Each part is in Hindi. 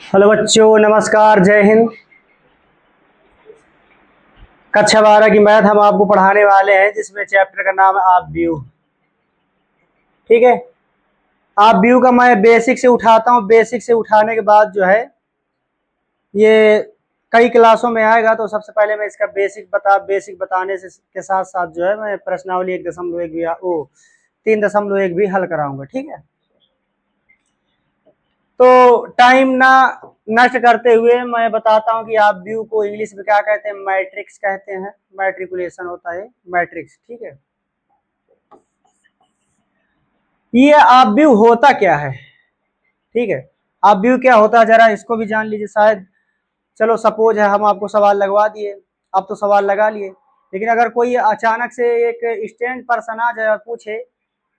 हेलो बच्चों, नमस्कार, जय हिंद। कक्षा 12 की मैथ हम आपको पढ़ाने वाले हैं, जिसमें चैप्टर का नाम है आप व्यू। ठीक है, आप व्यू का मैं बेसिक से उठाता हूँ। बेसिक से उठाने के बाद जो है ये कई क्लासों में आएगा, तो सबसे पहले मैं इसका बेसिक बताने से के साथ साथ जो है मैं प्रश्नावली 1.1 भी 3.1 भी हल कराऊंगा। ठीक है, तो टाइम ना नष्ट करते हुए मैं बताता हूं कि आप व्यू को इंग्लिश में क्या कहते हैं। मैट्रिक्स कहते हैं, मैट्रिकुलेशन होता है मैट्रिक्स। ठीक है, ये आप व्यू होता क्या है। ठीक है, आप व्यू क्या होता है जरा इसको भी जान लीजिए। शायद चलो सपोज है हम आपको सवाल लगवा दिए, आप तो सवाल लगा लिए, लेकिन अगर कोई अचानक से एक स्टैंड पर्सन आ जाए और पूछे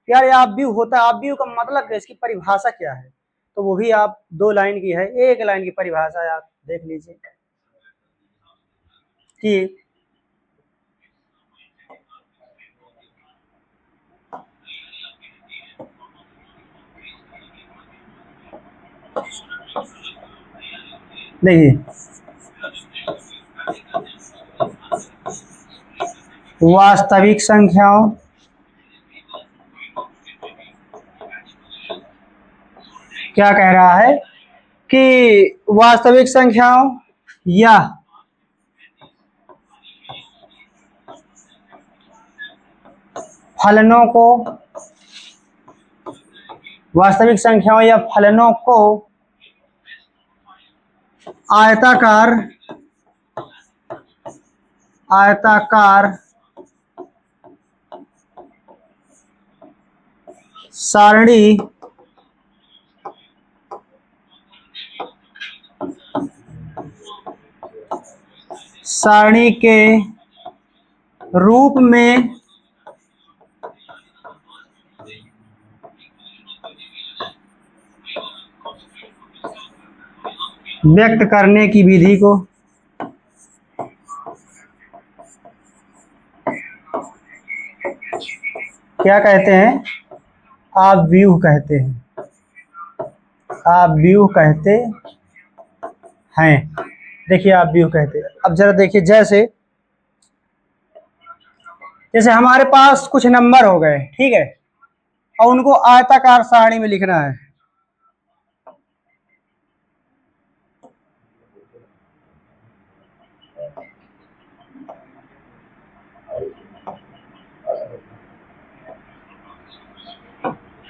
यार ये आप व्यू होता है, आप व्यू का मतलब क्या है, इसकी परिभाषा क्या है, तो वो भी आप 2 लाइन की है, 1 लाइन की परिभाषा है। आप देख लीजिए कि देखिए, वास्तविक संख्याओं क्या कह रहा है कि वास्तविक संख्याओं या फलनों को, वास्तविक संख्याओं या फलनों को आयताकार आयताकार सारणी सारणी के रूप में व्यक्त करने की विधि को क्या कहते हैं, आप व्यू कहते हैं। आप व्यू कहते हैं। देखिए, आप व्यू कहते हैं। अब जरा देखिए, जैसे जैसे हमारे पास कुछ नंबर हो गए, ठीक है, और उनको आयताकार सारणी में लिखना है।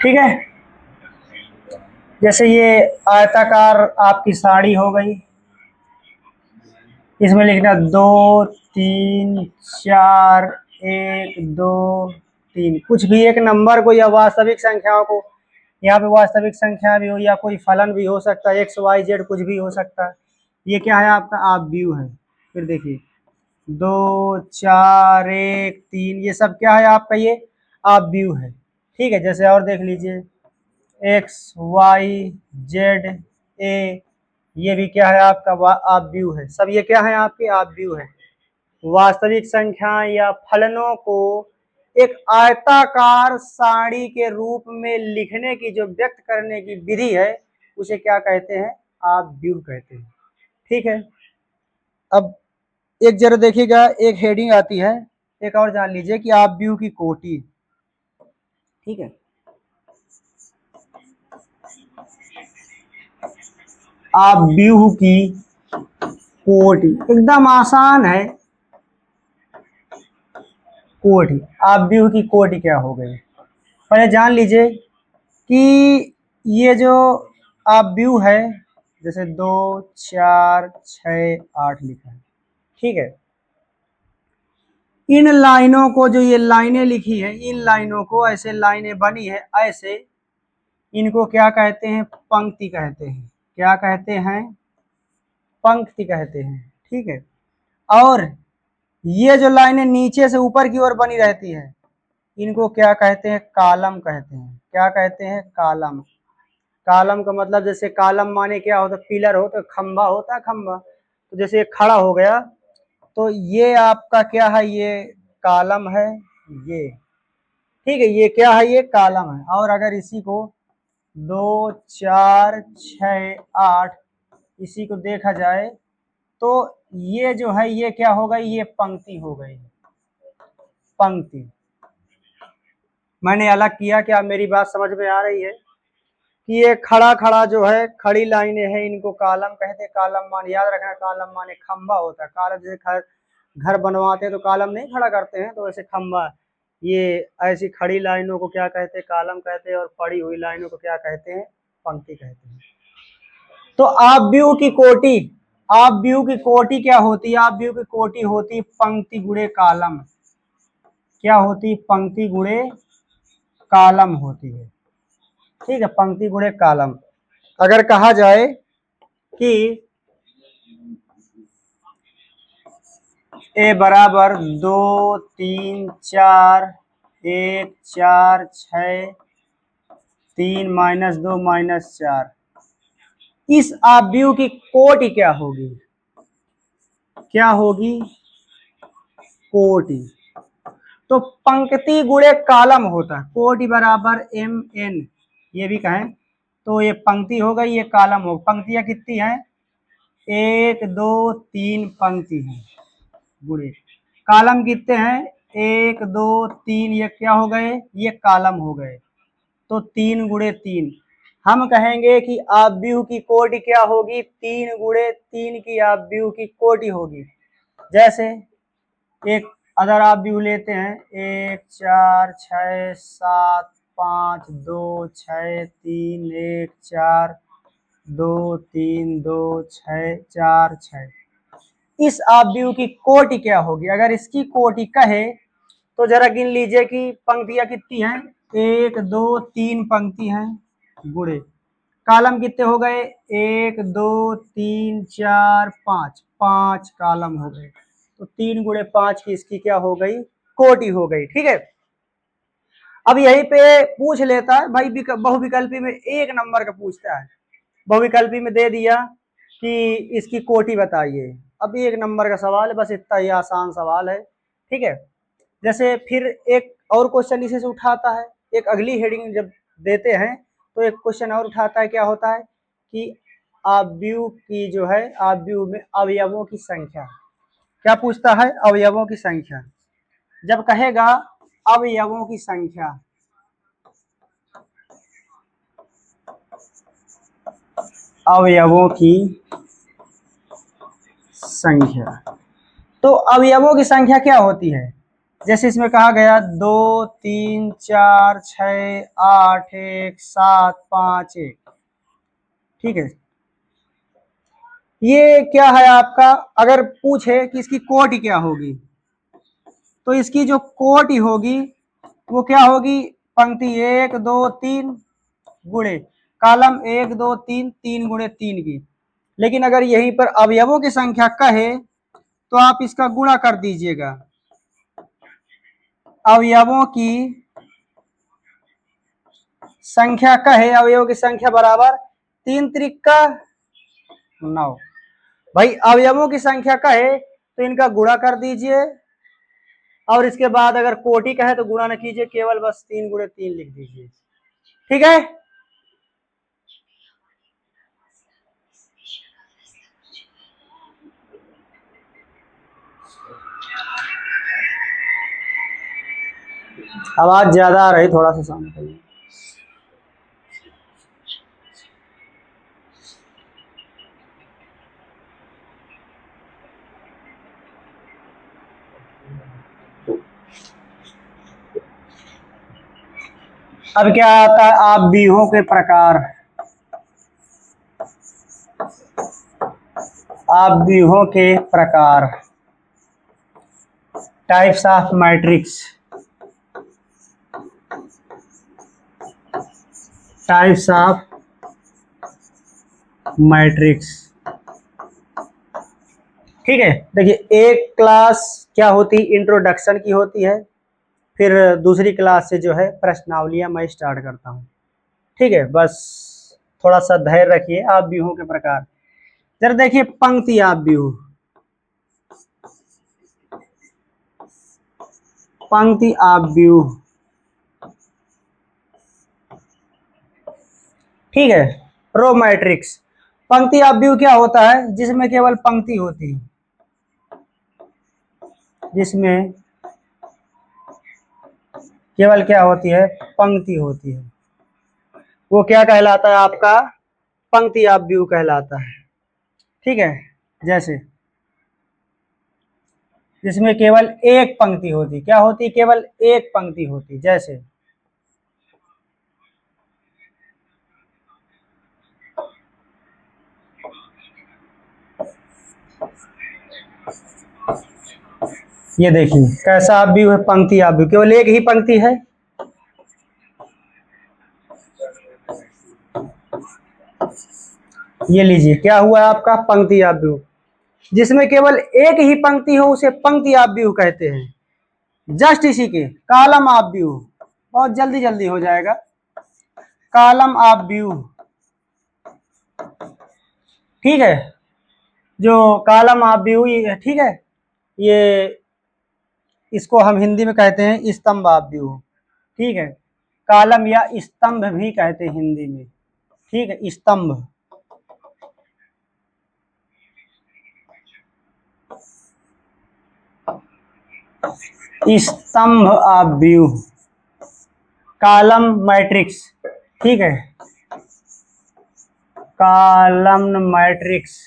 ठीक है, जैसे ये आयताकार आपकी सारणी हो गई, इसमें लिखना 2 3 4 1 2 3, कुछ भी एक नंबर को या वास्तविक संख्याओं को, यहाँ पे वास्तविक संख्या भी हो या कोई फलन भी हो सकता है, एक्स वाई जेड कुछ भी हो सकता है। ये क्या है, आपका आप व्यू है। फिर देखिए 2 4 1 3, ये सब क्या है, आपका ये आप व्यू है। ठीक है, जैसे और देख लीजिए एक्स वाई जेड ए, ये भी क्या है, आपका आप व्यू है। सब ये क्या है, आपके आप व्यू है। वास्तविक संख्या या फलनों को एक आयताकार सारणी के रूप में लिखने की, जो व्यक्त करने की विधि है, उसे क्या कहते हैं, आप व्यू कहते हैं। ठीक है, अब एक जरा देखिएगा, एक हेडिंग आती है, एक और जान लीजिए कि आप व्यू की कोटि। ठीक है, आप व्यू की कोटि एकदम आसान है। कोटि, आप व्यू की कोटि क्या हो गई, पहले जान लीजिए कि ये जो आप व्यू है, जैसे 2 4 6 8 लिखा है। ठीक है, इन लाइनों को, जो ये लाइनें लिखी है, इन लाइनों को, ऐसे लाइनें बनी है ऐसे, इनको क्या कहते हैं, पंक्ति कहते हैं। क्या कहते हैं, पंक्ति कहते हैं। ठीक है, और ये जो लाइनें नीचे से ऊपर की ओर बनी रहती है, इनको क्या कहते हैं, कॉलम कहते हैं। क्या कहते हैं, कॉलम। कॉलम का मतलब, जैसे कॉलम माने क्या होता है, पिलर हो तो खंबा होता है, खंबा। तो जैसे ये खड़ा हो गया, तो ये आपका क्या है, ये कॉलम है ये। ठीक है, ये क्या है, ये कॉलम है। और अगर इसी को 2 4 6 8 इसी को देखा जाए तो ये जो है ये क्या हो गई, ये पंक्ति हो गई, पंक्ति। मैंने अलग किया, क्या मेरी बात समझ में आ रही है? कि ये खड़ा खड़ा जो है, खड़ी लाइनें हैं, इनको कालम कहते हैं। कालम मान याद रखना, कालम माने खंबा होता है। कालम जैसे घर बनवाते हैं तो कालम नहीं खड़ा करते हैं, तो वैसे खंबा। ये ऐसी खड़ी लाइनों को क्या कहते हैं, कालम कहते हैं, और पड़ी हुई लाइनों को क्या कहते हैं, पंक्ति कहते हैं। तो आव्यूह की कोटि, आव्यूह की कोटि क्या होती है? आव्यूह की कोटि होती पंक्ति गुणे कालम। क्या होती? पंक्ति गुणे कालम होती है। ठीक है, पंक्ति गुणे कालम। अगर कहा जाए कि ए बराबर 2 3 4 1 4 6 3 -2 -4, इस आव्यूह की कोटि क्या होगी? क्या होगी? कोटि। तो पंक्ति गुणे कालम होता है। कोटि बराबर mn, ये भी कहें तो ये पंक्ति हो गई, ये कालम हो। पंक्तियां कितनी हैं? 1 2 3 पंक्ति है, गुणे कालम कितने हैं? 1 2 3, ये क्या हो गए? ये कालम हो गए। तो 3 गुणे 3, हम कहेंगे कि आव्यूह की कोटि क्या होगी? 3 गुणे 3 की आव्यूह की कोटि होगी। जैसे एक अगर आप व्यू लेते हैं, 1 4 6 7 5 2 6 3 1 4 2 3 2 6 4 6, इस आव्यूह की कोटि क्या होगी? अगर इसकी कोटि कहे तो जरा गिन लीजिए कि पंक्तियां कितनी हैं? 1 2 3 पंक्ति हैं, गुणे कालम कितने हो गए? 1 2 3 4 5, 5 कालम हो गए। तो 3 गुणे 5 की इसकी क्या हो गई? कोटि हो गई। ठीक है, अब यहीं पे पूछ लेता है भाई, बहुविकल्पी में 1 नंबर का पूछता है। बहुविकल्पी में दे दिया कि इसकी कोटि बताइए। अब 1 नंबर का सवाल है, बस इतना ही आसान सवाल है। ठीक है, जैसे फिर एक और क्वेश्चन इसी से उठाता है। एक अगली हेडिंग जब देते हैं तो एक क्वेश्चन और उठाता है। क्या होता है कि आव्यूह की जो है, आव्यूह में अवयवों की संख्या। क्या पूछता है? अवयवों की संख्या। जब कहेगा अवयवों की संख्या, अवयवों की संख्या, तो अवयवों की संख्या क्या होती है? जैसे इसमें कहा गया 2 3 4 6 8 1 7 5 1। ठीक है, ये क्या है आपका? अगर पूछे कि इसकी कोटि क्या होगी, तो इसकी जो कोटि होगी वो क्या होगी? पंक्ति 1 2 3 गुणे कालम 1 2 3, 3 गुणे 3 की। लेकिन अगर यहीं पर अवयवों की संख्या कहे तो आप इसका गुणा कर दीजिएगा। अवयवों की संख्या कहे, अवयवों की संख्या बराबर 3 त्रिका 9। भाई अवयवों की संख्या कहे तो इनका गुणा कर दीजिए, और इसके बाद अगर कोटि कहे तो गुणा न कीजिए, केवल बस 3 गुणे 3 लिख दीजिए। ठीक है, आवाज ज्यादा आ रही, थोड़ा सा सामने करिए। अब क्या आता है? आव्यूहों के प्रकार। आव्यूहों के प्रकार, types of matrix. Types of matrix. ठीक है, देखिए एक क्लास क्या होती? इंट्रोडक्शन की होती है। फिर दूसरी क्लास से जो है प्रश्नावलियां मैं स्टार्ट करता हूँ। ठीक है, बस थोड़ा सा धैर्य रखिए। आव्यूहों के प्रकार, जरा देखिए पंक्ति आव्यूह। पंक्ति आव्यूह, ठीक है। Row matrix. पंक्ति अपव्यू क्या होता है? जिसमें केवल पंक्ति होती है, जिसमें केवल क्या होती है? पंक्ति होती है, वो क्या कहलाता है आपका? पंक्ति अपव्यू कहलाता है। ठीक है, जैसे जिसमें केवल एक पंक्ति होती, क्या होती? केवल एक पंक्ति होती। जैसे ये देखिए कैसा अपव्यू है? पंक्ति अपव्यू, केवल एक ही पंक्ति है। ये लीजिए क्या हुआ आपका? पंक्ति अपव्यू। जिसमें केवल एक ही पंक्ति हो उसे पंक्ति अपव्यू कहते हैं। जस्ट इसी के कॉलम अपव्यू, बहुत जल्दी जल्दी हो जाएगा। कॉलम अपव्यू, ठीक है, जो कॉलम अपव्यू, ठीक है, ये इसको हम हिंदी में कहते हैं स्तंभ अपव्यू। ठीक है, कॉलम या स्तंभ भी कहते हैं हिंदी में। ठीक है, स्तंभ। स्तंभ अपव्यू, कॉलम मैट्रिक्स। ठीक है, कॉलम मैट्रिक्स।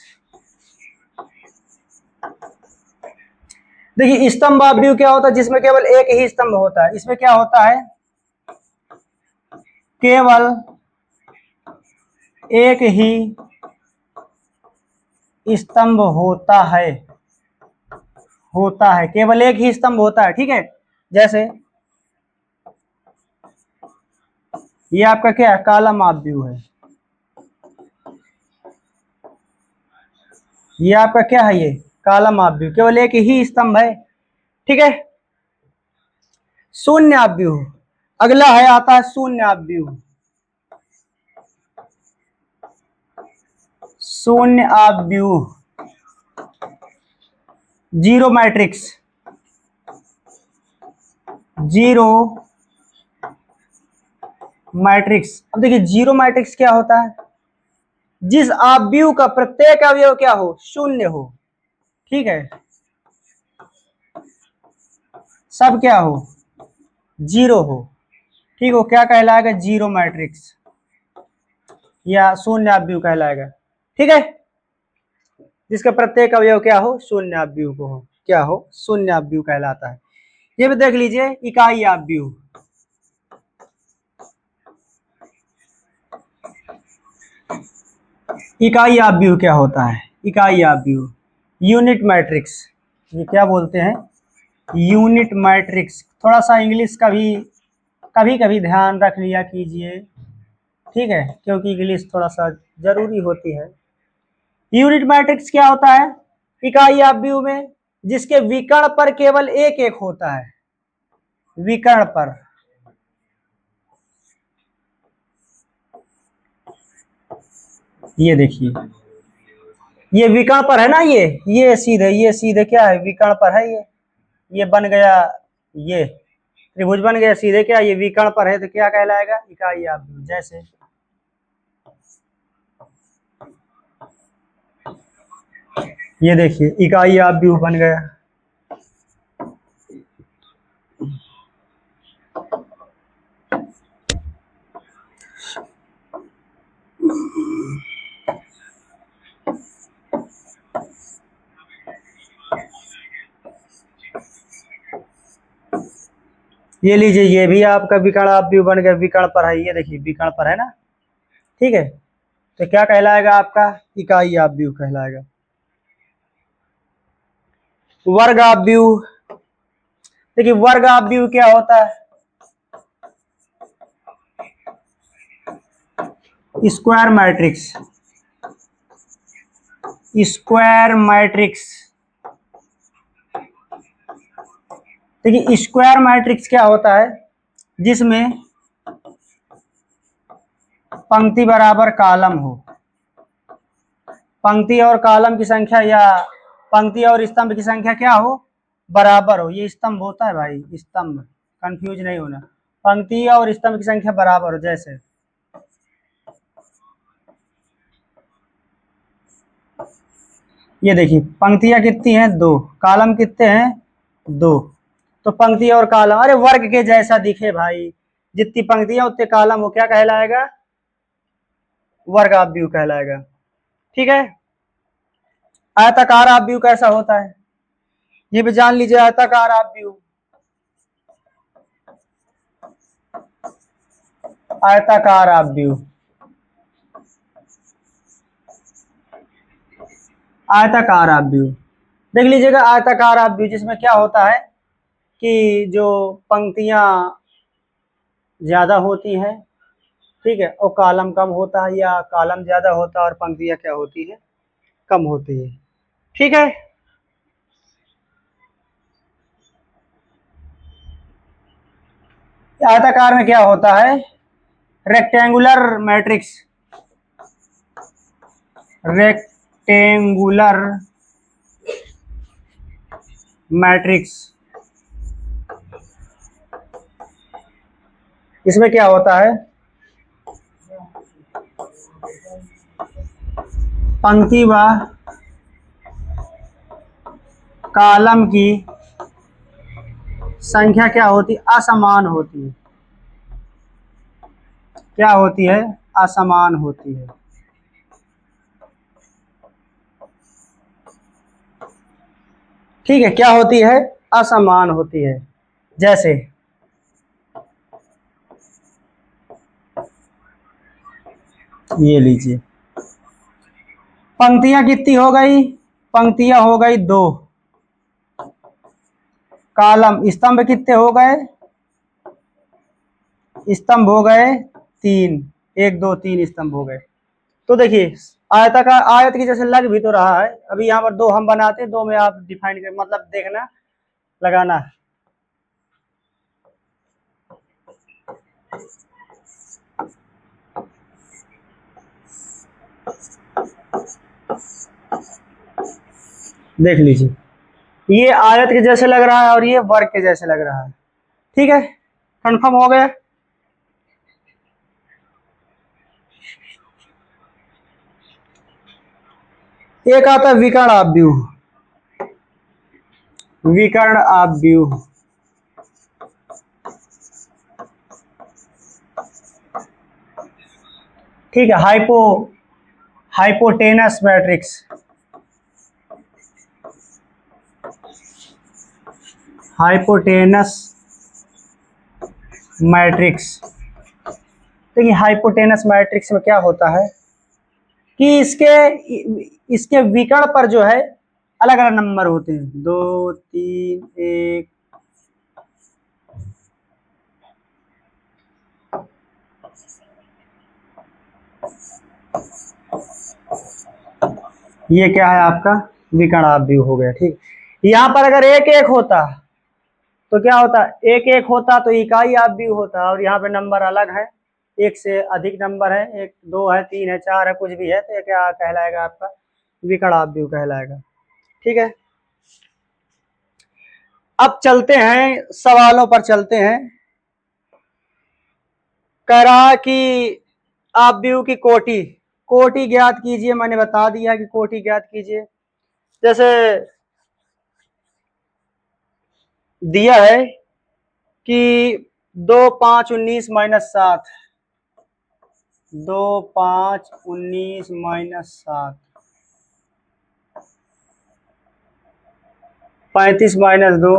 देखिए स्तंभ अपव्यू क्या होता है? जिसमें केवल एक ही स्तंभ होता है। इसमें क्या होता है? केवल एक ही स्तंभ होता है, केवल एक ही स्तंभ होता है। ठीक है, जैसे ये आपका क्या है? कॉलम अपव्यू है। ये आपका क्या है? ये कॉलम अपव्यू, केवल एक ही स्तंभ है। ठीक है, शून्य अपव्यू अगला है, आता है शून्य अपव्यू। शून्य अपव्यू, जीरो मैट्रिक्स। Zero matrix. अब देखिए जीरो मैट्रिक्स क्या होता है? जिस अपव्यू का प्रत्येक अवयव क्या हो? शून्य हो। ठीक है, सब क्या हो? जीरो हो। ठीक हो, क्या कहलाएगा? जीरो मैट्रिक्स या शून्य अपव्यू कहलाएगा। ठीक है, जिसका प्रत्येक अवयव क्या हो? शून्य अपव्यू को हो, क्या हो? शून्य अपव्यू कहलाता है। ये भी देख लीजिए इकाई अपव्यू। इकाई अपव्यू क्या होता है? इकाई अपव्यू, यूनिट मैट्रिक्स। ये क्या बोलते हैं? Unit matrix. थोड़ा सा इंग्लिश का भी कभी कभी ध्यान रख लिया कीजिए, ठीक है, क्योंकि इंग्लिश थोड़ा सा जरूरी होती है। यूनिट मैट्रिक्स क्या होता है? इकाई अपव्यू में जिसके विकर्ण पर केवल एक एक होता है। विकर्ण पर, ये देखिए ये विकर्ण पर है ना, ये सीधे क्या है? विकर्ण पर है। ये बन गया, ये त्रिभुज बन गया सीधे, क्या ये विकर्ण पर है? तो क्या कहलाएगा? इकाई अपव्यू। जैसे ये देखिए इकाई अपव्यू बन गया। ये लीजिए ये भी आपका विकर्ण अपव्यू बन गया, विकर्ण पर है। ये देखिए विकर्ण पर है ना। ठीक है, तो क्या कहलाएगा आपका? इकाई अपव्यू कहलाएगा। वर्ग अपव्यू, देखिए वर्ग अपव्यू क्या होता है? Square matrix. स्क्वायर मैट्रिक्स, देखिए स्क्वायर मैट्रिक्स क्या होता है? जिसमें पंक्ति बराबर कॉलम हो। पंक्ति और कॉलम की संख्या या पंक्ति और स्तंभ की संख्या क्या हो? बराबर हो। ये स्तंभ होता है भाई, स्तंभ, कंफ्यूज नहीं होना। पंक्ति और स्तंभ की संख्या बराबर हो। जैसे ये देखिए पंक्तियां कितनी हैं, 2, कॉलम कितने हैं, 2। तो पंक्ति और कॉलम, अरे वर्ग के जैसा दिखे भाई, जितनी पंक्तियां उतने कॉलम, वो क्या कहलाएगा, वर्ग ऑफ व्यू कहलाएगा। ठीक है। आयताकार ऑफ व्यू कैसा होता है, ये भी जान लीजिए। आयताकार ऑफ व्यू, आयताकार ऑफ व्यू, आयताकार ऑफ व्यू देख लीजिएगा। आयताकार ऑफ व्यू जिसमें क्या होता है कि जो पंक्तियां ज्यादा होती हैं, ठीक है, और कॉलम कम होता है, या कॉलम ज्यादा होता है और पंक्तियां क्या होती है, कम होती है। ठीक है। आयताकार में क्या होता है, रेक्टेंगुलर मैट्रिक्स, रेक्टेंगुलर मैट्रिक्स, इसमें क्या होता है, पंक्ति व कॉलम की संख्या क्या होती, असमान होती है। क्या होती है, असमान होती है। ठीक है, क्या होती है, असमान होती है। जैसे ये लीजिए, पंक्तियां कितनी हो गई, पंक्तियां हो गई 2, कॉलम स्तंभ कितने हो गए, स्तंभ हो गए 3, 1 2 3 स्तंभ हो गए। तो देखिए आयताकार, आयत की जैसे लग भी तो रहा है। अभी यहाँ पर 2 हम बनाते हैं, 2 में आप डिफाइन कर, मतलब देखना, लगाना। देख लीजिए, ये आयत के जैसे लग रहा है और ये वर्ग के जैसे लग रहा है। ठीक है, कंफर्म हो गया। एक आता है विकर्ण ऑफ व्यू, विकर्ण ऑफ व्यू, ठीक है। Hypotenuse matrix, hypotenuse matrix. देखिए हाइपोटेनस मैट्रिक्स में क्या होता है कि इसके विकर्ण पर जो है अलग अलग नंबर होते हैं, 2 3 1। ये क्या है आपका, विकर्ण ऑफ व्यू हो गया। ठीक, यहाँ पर अगर एक एक होता तो क्या होता, एक एक होता तो इकाई ऑफ व्यू होता, और यहाँ पे नंबर अलग है, एक से अधिक नंबर है, 1 2 है, 3 है, 4 है, कुछ भी है, तो ये क्या कहलाएगा, आपका विकर्ण ऑफ व्यू कहलाएगा। ठीक है। अब चलते हैं सवालों पर, चलते हैं। कह रहा कि ऑफ व्यू की कोटि, कोटि ज्ञात कीजिए। मैंने बता दिया कि कोटि ज्ञात कीजिए। जैसे दिया है कि 2 5 19 -7, 2 5 19 -7, 35 -2,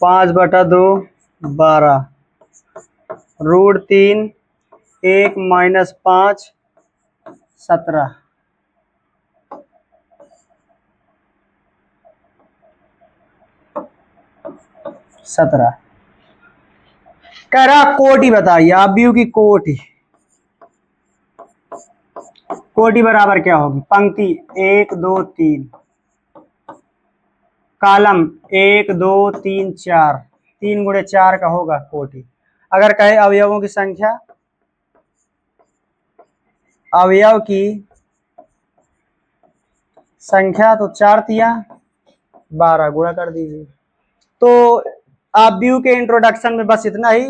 5/2 12, √3 1 -5 17। कह रहा कोटि बताइए, आप व्यू की कोटि, कोटि बराबर क्या होगी, पंक्ति 1 2 3, कॉलम 1 2 3 4, 3 गुणे 4 का होगा कोटि। अगर कहे अवयवों की संख्या, अवयव की संख्या, तो 4 तिया 12, गुणा कर दीजिए। तो आप व्यू के इंट्रोडक्शन में बस इतना ही।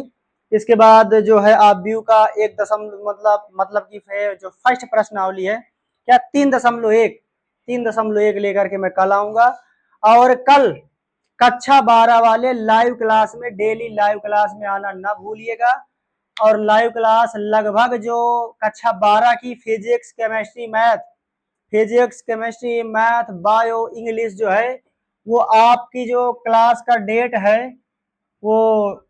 इसके बाद जो है आप व्यू का 1 दशमलव कि जो फर्स्ट प्रश्नावली है क्या 3.1 लेकर के मैं कल आऊंगा। और कल कक्षा 12 वाले लाइव क्लास में, डेली लाइव क्लास में आना ना भूलिएगा। और लाइव क्लास लगभग जो कक्षा 12 की physics chemistry math bio English जो है वो आपकी जो क्लास का डेट है वो,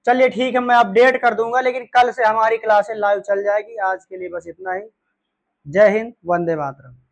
चलिए ठीक है मैं अपडेट कर दूंगा, लेकिन कल से हमारी क्लासें लाइव चल जाएगी। आज के लिए बस इतना ही। जय हिंद, वंदे मातरम।